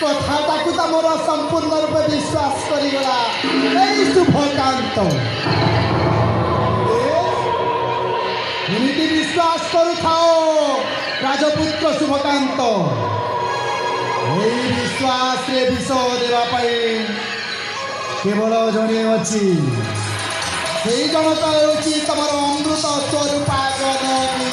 कथाटाकू तो मोर संपूर्ण रूपे विश्वास करीगला शुभकांत एमती विश्वास करुथाओ राजपुत्र शुभकांत यही विश्वास रे विष देवाई केवल जड़े अच्छी से जनता होची तुम अमृत स्वरूपा जननी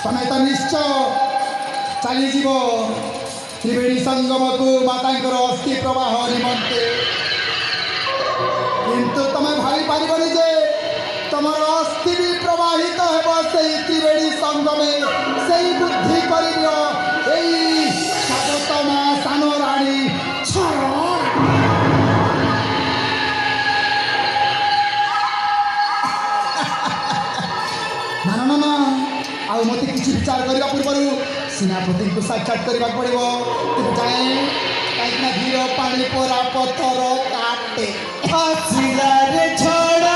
तमें तो निश्चय चलीज त्रिवेणी संगम को माता अस्थि प्रवाह निमंते किंतु तुम्हें भाई पार जे तुम अस्थि भी प्रवाहित हो त्रिवेणी संगमे से बुद्धि कर सागतमा सान राणी ना ना आ मत किसी विचार करने पूर्व सेनापति को साक्षात करने पड़ो तू जाए कहीं धीर पानी परा पथर काटे छड़ा